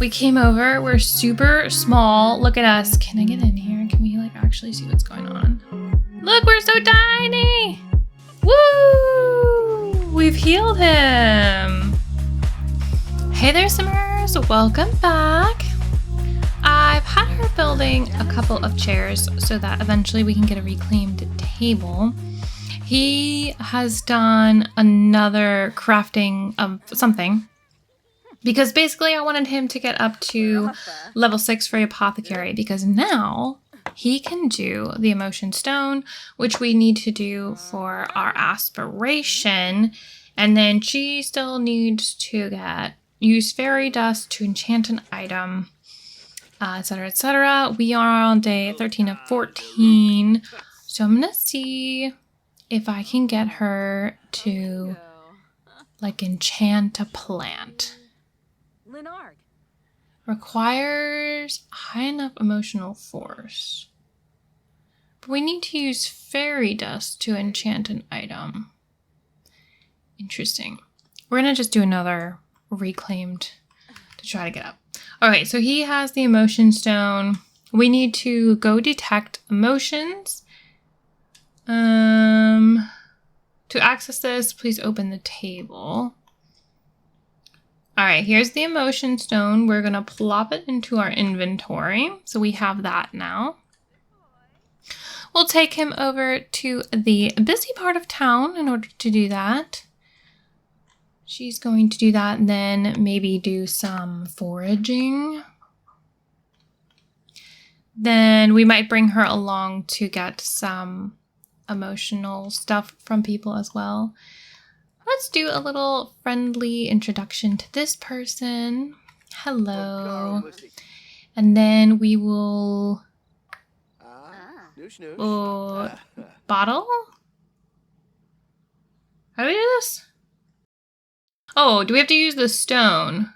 We came over. We're super small. Look at us. Can I get in here? Can we like actually see what's going on? Look, we're so tiny. Woo! We've healed him. Hey there, Simmers. Welcome back. I've had her building a couple of chairs so that eventually we can get a reclaimed table. He has done another crafting of something because basically I wanted him to get up to level 6 for apothecary because now he can do the emotion stone, which we need to do for our aspiration. And then she still needs to use fairy dust to enchant an item, etc., etc. We are on day 13 of 14. So I'm going to see if I can get her to like enchant a plant. Requires high enough emotional force. But we need to use fairy dust to enchant an item. Interesting. We're going to just do another reclaimed to try to get up. Okay, so he has the emotion stone. We need to go detect emotions. To access this, please open the table. All right, here's the emotion stone. We're going to plop it into our inventory. So we have that now. We'll take him over to the busy part of town in order to do that. She's going to do that and then maybe do some foraging. Then we might bring her along to get some emotional stuff from people as well. Let's do a little friendly introduction to this person. Hello. And then we will bottle? How do we do this? Oh, do we have to use the stone?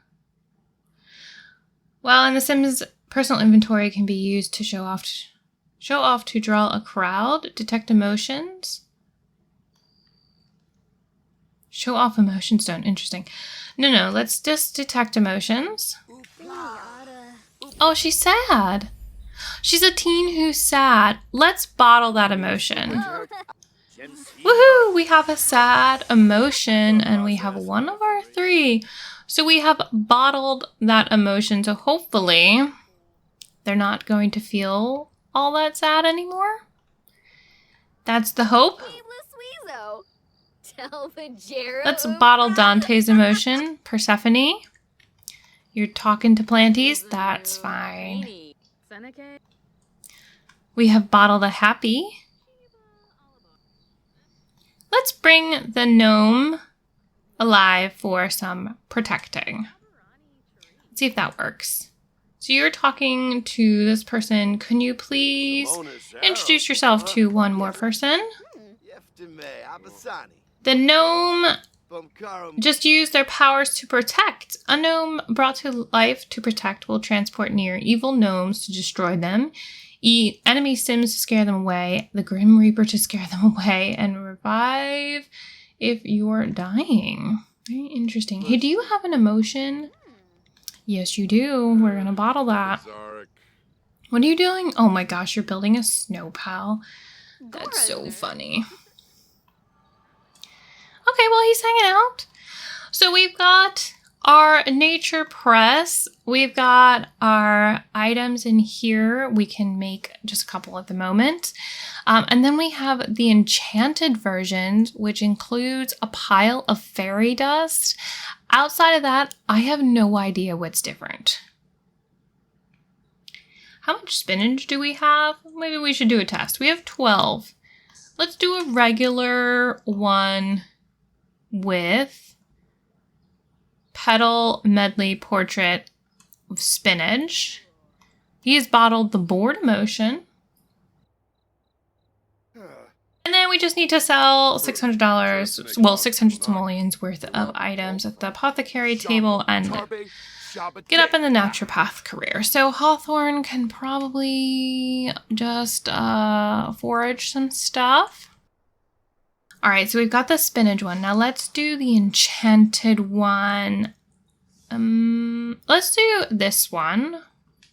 Well, in The Sims, personal inventory can be used to show off to draw a crowd, detect emotions. Show off emotion stone. Interesting. No, let's just detect emotions. Oh, she's sad. She's a teen who's sad. Let's bottle that emotion. Woohoo! We have a sad emotion and we have one of our 3. So we have bottled that emotion. So hopefully they're not going to feel all that sad anymore. That's the hope. Let's bottle Dante's emotion. Persephone, you're talking to planties? That's fine. We have bottled a happy. Let's bring the gnome alive for some protecting. Let's see if that works. So you're talking to this person. Can you please introduce yourself to one more person? The gnome just use their powers to protect. A gnome brought to life to protect will transport near evil gnomes to destroy them, eat enemy sims to scare them away, the Grim Reaper to scare them away, and revive if you're dying. Very interesting. Hey, do you have an emotion? Yes, you do. We're going to bottle that. What are you doing? Oh my gosh, you're building a snow pal. That's so funny. Okay, well, he's hanging out. So we've got our nature press. We've got our items in here. We can make just a couple at the moment. And then we have the enchanted version, which includes a pile of fairy dust. Outside of that, I have no idea what's different. How much spinach do we have? Maybe we should do a test. We have 12. Let's do a regular one with petal medley portrait of spinach. He has bottled the bored emotion. And then we just need to sell $600, well, 600 simoleons worth of items at the apothecary table and get up in the naturopath career. So Hawthorne can probably just forage some stuff. All right, so we've got the spinach one. Now let's do the enchanted one Let's do this one.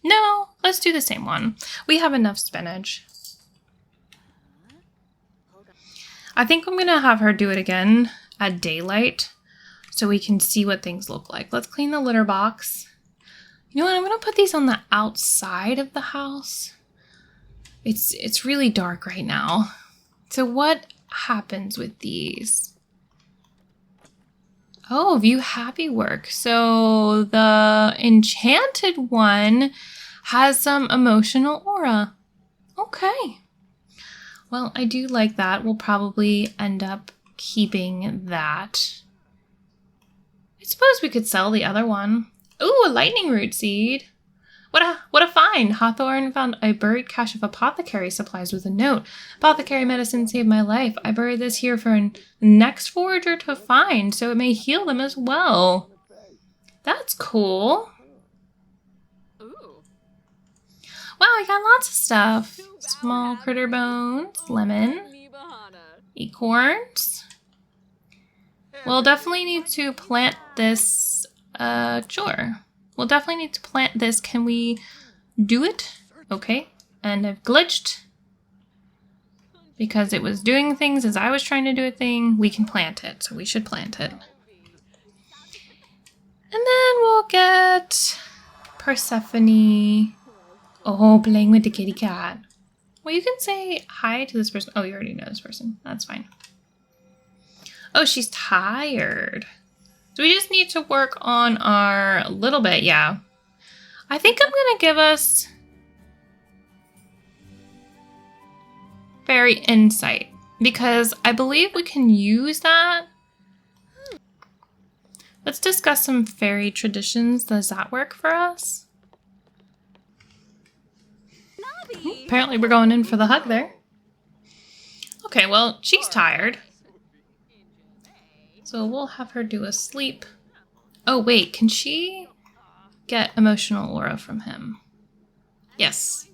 No, let's do the same one. We have enough spinach. I think I'm gonna have her do it again at daylight so we can see what things look like. Let's clean the litter box. You know what? I'm gonna put these on the outside of the house. It's really dark right now. So what happens with these? Oh, view happy work. So the enchanted one has some emotional aura. Okay. Well, I do like that. We'll probably end up keeping that. I suppose we could sell the other one. Ooh, a lightning root seed. What a find! Hawthorne found a buried cache of apothecary supplies with a note. Apothecary medicine saved my life. I buried this here for the next forager to find, so it may heal them as well. That's cool. Ooh. Wow, I got lots of stuff. Small critter bones, lemon, acorns. We'll definitely need to plant this, sure. We'll definitely need to plant this. Can we do it? Okay. And I've glitched because it was doing things as I was trying to do a thing. We can plant it, so we should plant it. And then we'll get Persephone. Oh, playing with the kitty cat. Well, you can say hi to this person. Oh, you already know this person. That's fine. Oh, she's tired. So we just need to work on our little bit, yeah. I think I'm gonna give us fairy insight because I believe we can use that. Let's discuss some fairy traditions. Does that work for us? Apparently we're going in for the hug there. Okay, well, she's tired. So we'll have her do a sleep. Oh, wait, can she get emotional aura from him? Yes.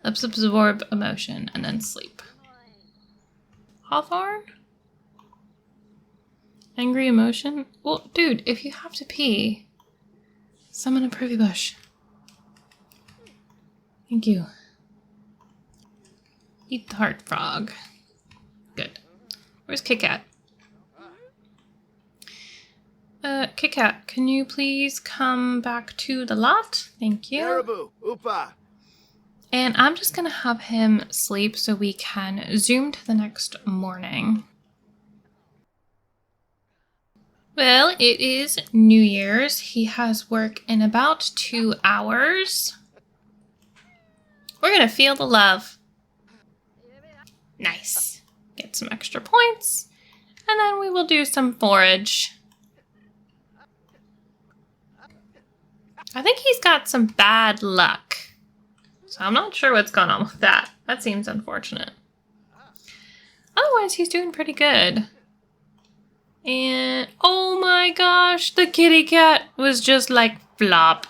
Let's absorb emotion and then sleep. Hawthorne? Angry emotion? Well, dude, if you have to pee, summon a privy bush. Thank you. Eat the heart frog. Good. Where's Kit Kat? Kit Kat, can you please come back to the lot? Thank you. Caribou, Upa. And I'm just gonna have him sleep so we can zoom to the next morning. Well, it is New Year's. He has work in about 2 hours. We're gonna feel the love. Nice. Get some extra points. And then we will do some forage. I think he's got some bad luck. So I'm not sure what's going on with that. That seems unfortunate. Otherwise, he's doing pretty good. And oh my gosh, the kitty cat was just like flop.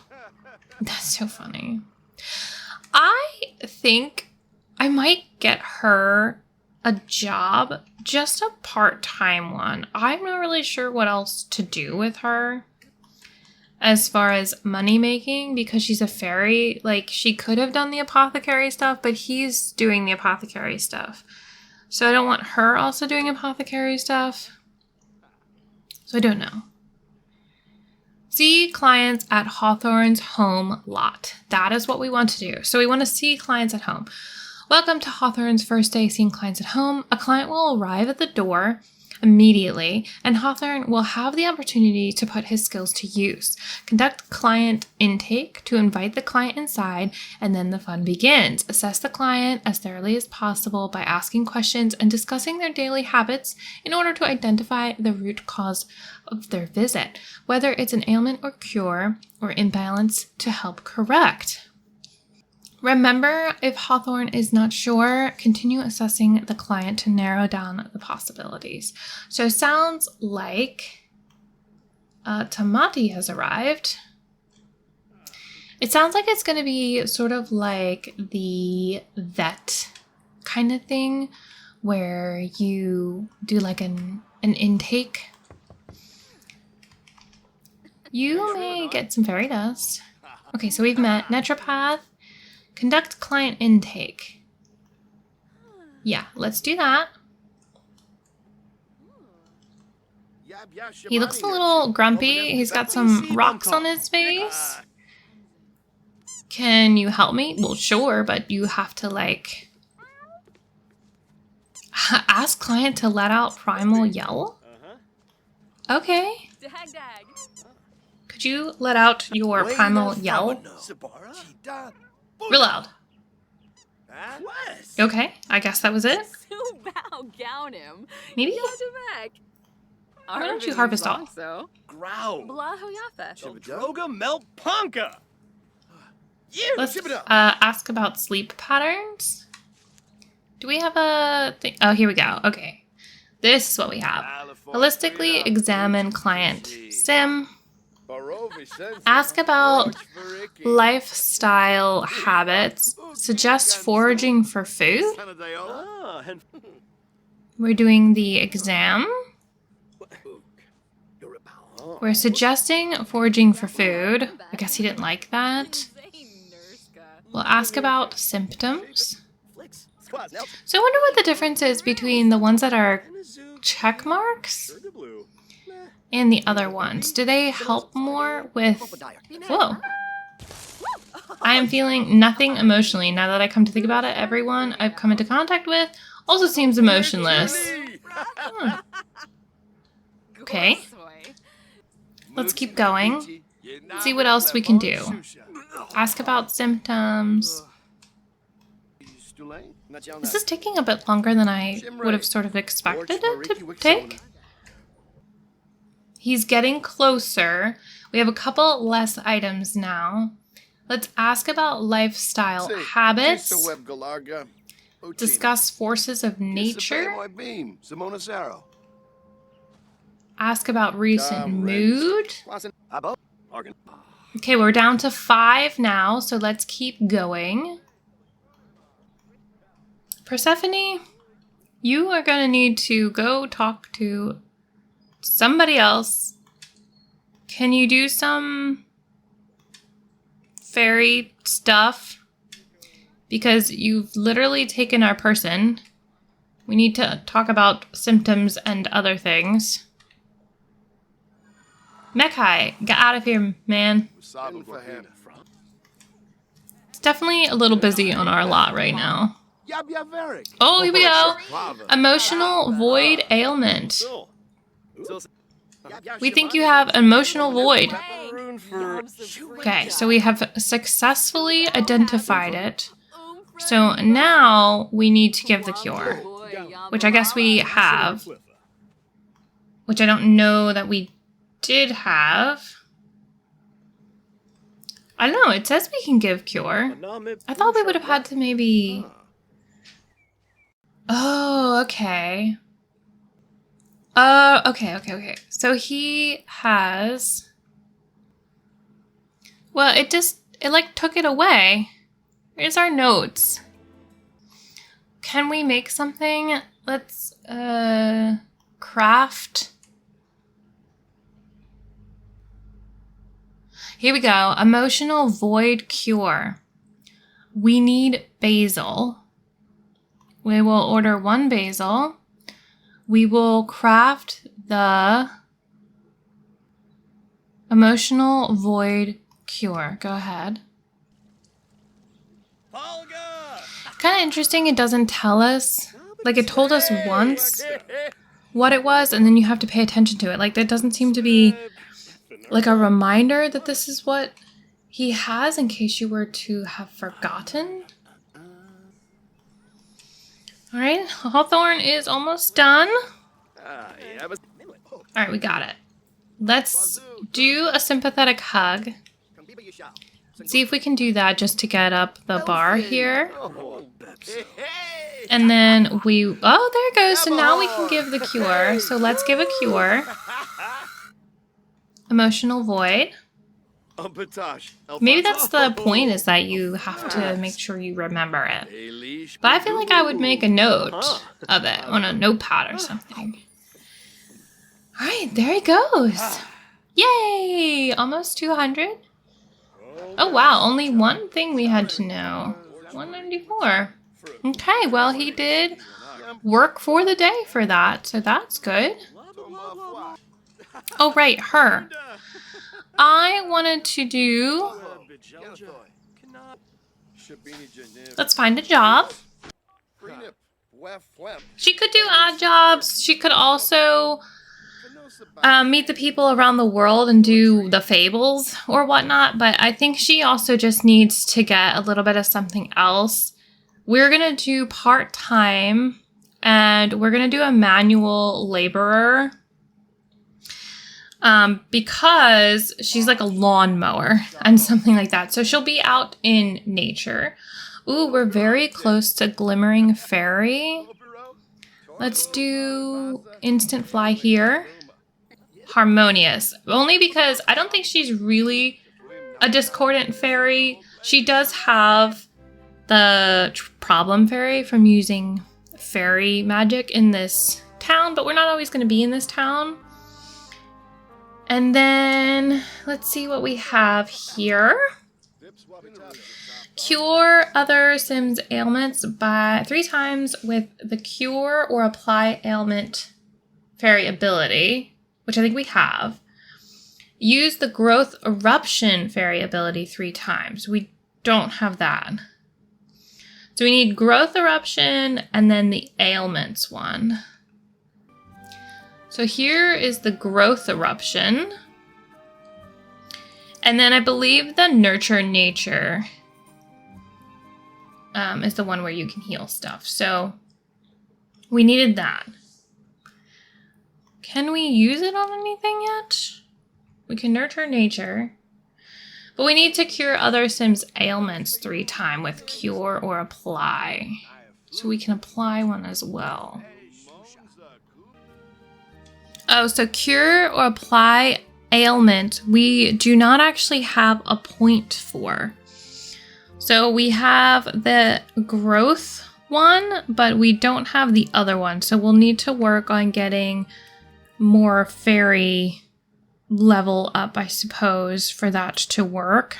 That's so funny. I think I might get her a job, just a part-time one. I'm not really sure what else to do with her as far as money making because she's a fairy. Like, she could have done the apothecary stuff, but he's doing the apothecary stuff. So I don't want her also doing apothecary stuff. So I don't know. See clients at Hawthorne's home lot. That is what we want to do. So we want to see clients at home. Welcome to Hawthorne's first day seeing clients at home. A client will arrive at the door immediately, and Hawthorne will have the opportunity to put his skills to use. Conduct client intake to invite the client inside, and then the fun begins. Assess the client as thoroughly as possible by asking questions and discussing their daily habits in order to identify the root cause of their visit, whether it's an ailment or cure or imbalance to help correct. Remember, if Hawthorne is not sure, continue assessing the client to narrow down the possibilities. So it sounds like Tamati has arrived. It sounds like it's going to be sort of like the vet kind of thing where you do like an intake. You may get some fairy dust. Okay, so we've met Naturopath. Conduct client intake. Yeah, let's do that. He looks a little grumpy. He's got some rocks on his face. Can you help me? Well, sure, but you have to, like, ask client to let out primal yell? Okay. Could you let out your primal yell? Real loud. Okay, I guess that was it. Maybe? Why don't you harvest all? Let's ask about sleep patterns. Do we have a thing? Oh, here we go. Okay. This is what we have. Holistically examine client sim. Ask about lifestyle habits. Suggest foraging for food. We're doing the exam. We're suggesting foraging for food. I guess he didn't like that. We'll ask about symptoms. So I wonder what the difference is between the ones that are check marks and the other ones. Do they help more with... Whoa. I am feeling nothing emotionally. Now that I come to think about it, everyone I've come into contact with also seems emotionless. Okay. Let's keep going. See what else we can do. Ask about symptoms. This is taking a bit longer than I would have sort of expected it to take. He's getting closer. We have a couple less items now. Let's ask about lifestyle habits. Discuss forces of nature. Ask about recent mood. Okay, we're down to 5 now, so let's keep going. Persephone, you are going to need to go talk to somebody else. Can you do some fairy stuff? Because you've literally taken our person. We need to talk about symptoms and other things. Mekai, get out of here, man. It's definitely a little busy on our lot right now. Oh, here we go. Emotional void ailment. We think you have emotional void. Okay, so we have successfully identified it. So now we need to give the cure, which I guess we have, which I don't know that we did have. I don't know, it says we can give cure. I thought we would have had to maybe... Oh, okay. Okay. So he has... Well, it like took it away. Here's our notes. Can we make something? Let's, craft. Here we go. Emotional void cure. We need basil. We will order 1 basil. We will craft the emotional void cure. Go ahead. Kind of interesting. It doesn't tell us. Like, it told us once what it was, and then you have to pay attention to it. Like, that doesn't seem to be like a reminder that this is what he has in case you were to have forgotten. All right, Hawthorne is almost done. All right, we got it. Let's do a sympathetic hug. See if we can do that just to get up the bar here. And then we... Oh, there it goes. So now we can give the cure. So let's give a cure. Emotional void. Maybe that's the point, is that you have to make sure you remember it. But I feel like I would make a note of it on a notepad or something. All right, there he goes. Yay! Almost 200. Oh wow, only one thing we had to know. 194. Okay, well he did work for the day for that, so that's good. Oh right, her. I wanted to do... Let's find a job. She could do odd jobs. She could also meet the people around the world and do the fables or whatnot. But I think she also just needs to get a little bit of something else. We're going to do part-time and we're going to do a manual laborer. Because she's like a lawnmower and something like that. So she'll be out in nature. Ooh, we're very close to Glimmering Fairy. Let's do Instant Fly here. Harmonious. Only because I don't think she's really a discordant fairy. She does have the problem fairy from using fairy magic in this town, but we're not always going to be in this town. And then let's see what we have here. Cure other Sims ailments by 3 times with the cure or apply ailment fairy ability, which I think we have. Use the growth eruption fairy ability 3 times. We don't have that. So we need growth eruption and then the ailments one. So here is the growth eruption. And then I believe the nurture nature is the one where you can heal stuff. So we needed that. Can we use it on anything yet? We can nurture nature. But we need to cure other Sims ailments 3 times with cure or apply. So we can apply one as well. Oh, so cure or apply ailment, we do not actually have a point for. So we have the growth one, but we don't have the other one. So we'll need to work on getting more fairy level up, I suppose, for that to work.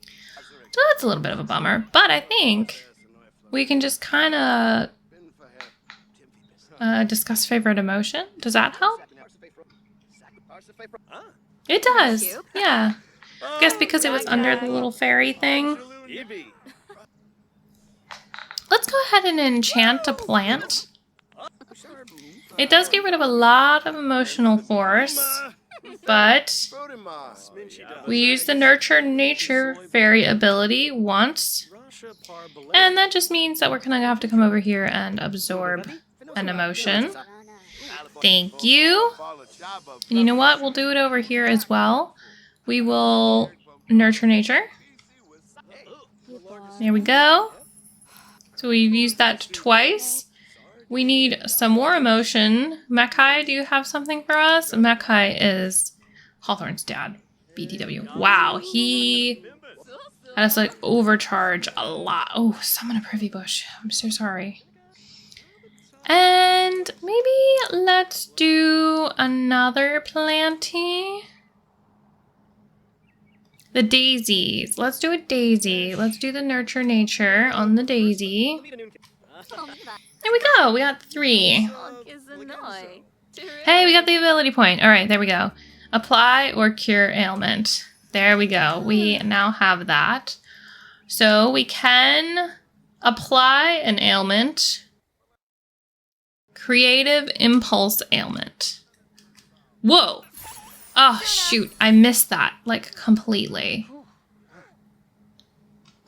So that's a little bit of a bummer, but I think we can just kind of discuss favorite emotion. Does that help? It does. Yeah. I guess because it was under the little fairy thing. Let's go ahead and enchant a plant. It does get rid of a lot of emotional force, but we use the nurture nature fairy ability once. And that just means that we're going to have to come over here and absorb an emotion. Thank you. And you know what? We'll do it over here as well. We will nurture nature. There we go. So we've used that twice. We need some more emotion. Mekai, do you have something for us? Mekai is Hawthorne's dad. BTW. Wow, he had us like overcharge a lot. Oh, summon a privy bush. I'm so sorry. And maybe let's do another planty. The daisies. Let's do a daisy. Let's do the nurture nature on the daisy. There we go. We got 3. Hey, we got the ability point. All right, there we go. Apply or cure ailment. There we go. We now have that. So we can apply an ailment. Creative impulse ailment. Whoa. Oh, shoot. I missed that, like, completely.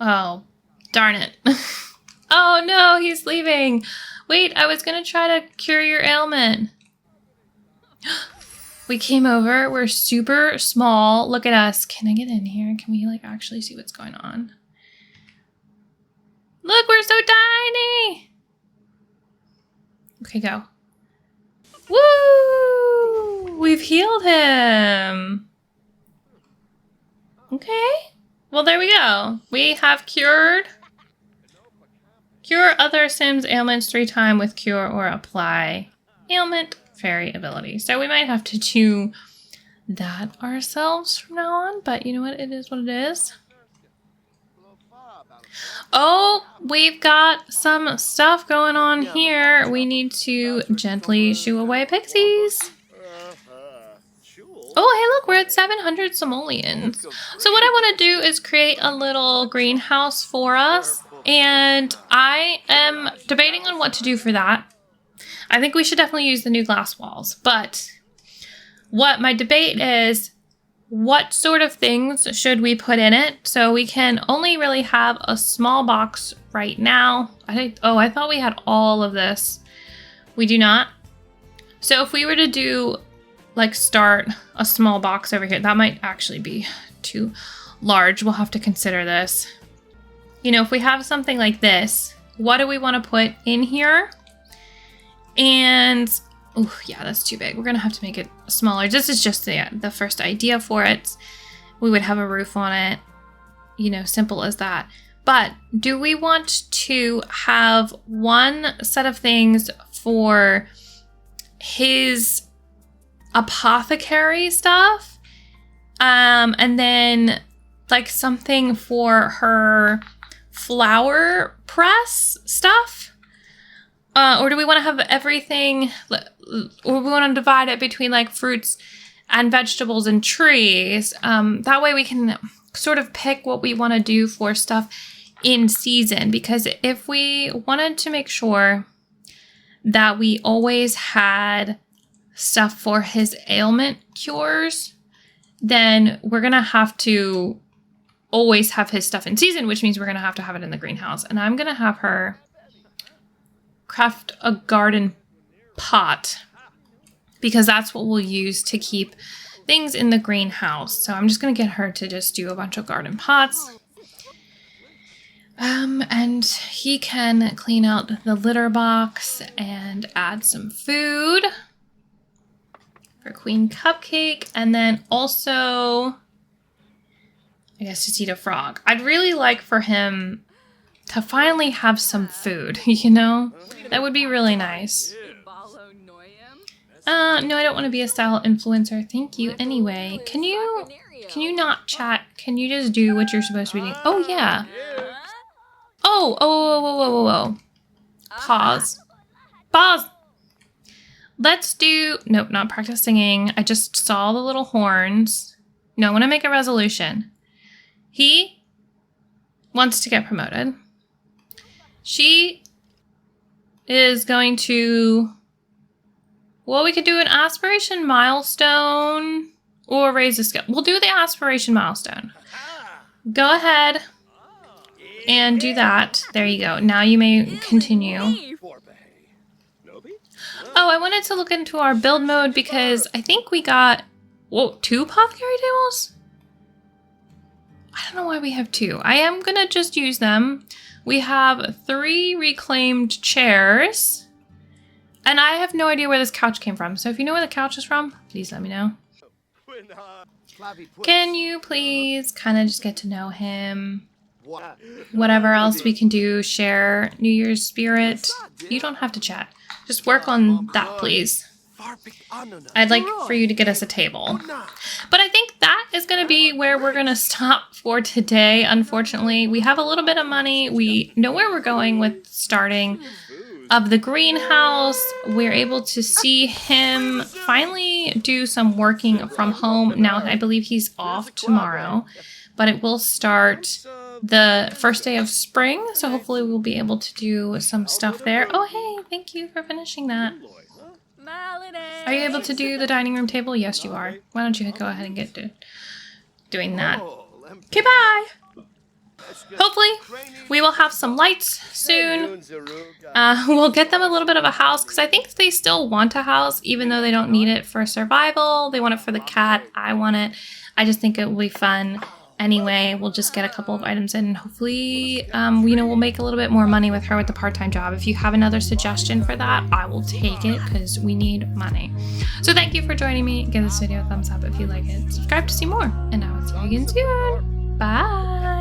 Oh, darn it. Oh, no, he's leaving. Wait, I was going to try to cure your ailment. We came over. We're super small. Look at us. Can I get in here? Can we, like, actually see what's going on? Look, we're so tiny. Okay, go. Woo! We've healed him. Okay. Well, there we go. We have cured. Cure other Sims ailments 3 times with cure or apply ailment fairy ability. So we might have to do that ourselves from now on, but you know what? It is what it is. Oh, we've got some stuff going on here. We need to gently shoo away pixies. Oh, hey, look, we're at 700 simoleons. So what I want to do is create a little greenhouse for us, and I am debating on what to do for that. I think we should definitely use the new glass walls, but what my debate is, what sort of things should we put in it? So we can only really have a small box right now. I thought we had all of this. We do not. So if we were to do, like, start a small box over here, that might actually be too large. We'll have to consider this. You know, if we have something like this, what do we want to put in here? And oh, yeah, that's too big. We're going to have to make it smaller. This is just the first idea for it. We would have a roof on it. You know, simple as that. But do we want to have one set of things for his apothecary stuff? And then, like, something for her flower press stuff? Or do we want to have everything, or we want to divide it between, like, fruits and vegetables and trees? That way we can sort of pick what we want to do for stuff in season. Because if we wanted to make sure that we always had stuff for his ailment cures, then we're going to have to always have his stuff in season, which means we're going to have it in the greenhouse. And I'm going to have her craft a garden pot, because that's what we'll use to keep things in the greenhouse. So I'm just going to get her to just do a bunch of garden pots. And he can clean out the litter box and add some food for Queen Cupcake. And then also, I guess, just eat a frog. I'd really like for him to finally have some food, you know? That would be really nice. No, I don't want to be a style influencer. Thank you anyway. Can you not chat? Can you just do what you're supposed to be doing? Oh, yeah. Whoa. Pause. Let's do... Nope, not practice singing. I just saw the little horns. No, I want to make a resolution. He wants to get promoted. She is going to... Well, we could do an aspiration milestone or raise a skill. We'll do the aspiration milestone. Go ahead and do that. There you go. Now you may continue. Oh, I wanted to look into our build mode because I think we got, 2 apothecary tables? I don't know why we have 2. I am going to just use them. We have 3 reclaimed chairs. And I have no idea where this couch came from. So if you know where the couch is from, please let me know. Can you please kind of just get to know him? Whatever else we can do, share New Year's spirit. You don't have to chat. Just work on that, please. I'd like for you to get us a table. But I think that is going to be where we're going to stop for today, unfortunately. We have a little bit of money. We know where we're going with starting of the greenhouse. We're able to see him finally do some working from home. Now, I believe he's off tomorrow, but it will start the first day of spring. So hopefully we'll be able to do some stuff there. Oh, hey, thank you for finishing that. Are you able to do the dining room table? Yes, you are. Why don't you go ahead and get to doing that? Okay, bye. Hopefully we will have some lights soon. We'll get them a little bit of a house because I think they still want a house even though they don't need it for survival. They want it for the cat. I want it. I just think it will be fun. Anyway, we'll just get a couple of items in and hopefully, we'll make a little bit more money with her with the part-time job. If you have another suggestion for that, I will take it because we need money. So thank you for joining me. Give this video a thumbs up if you like it. Subscribe to see more and I will see you again soon. Bye.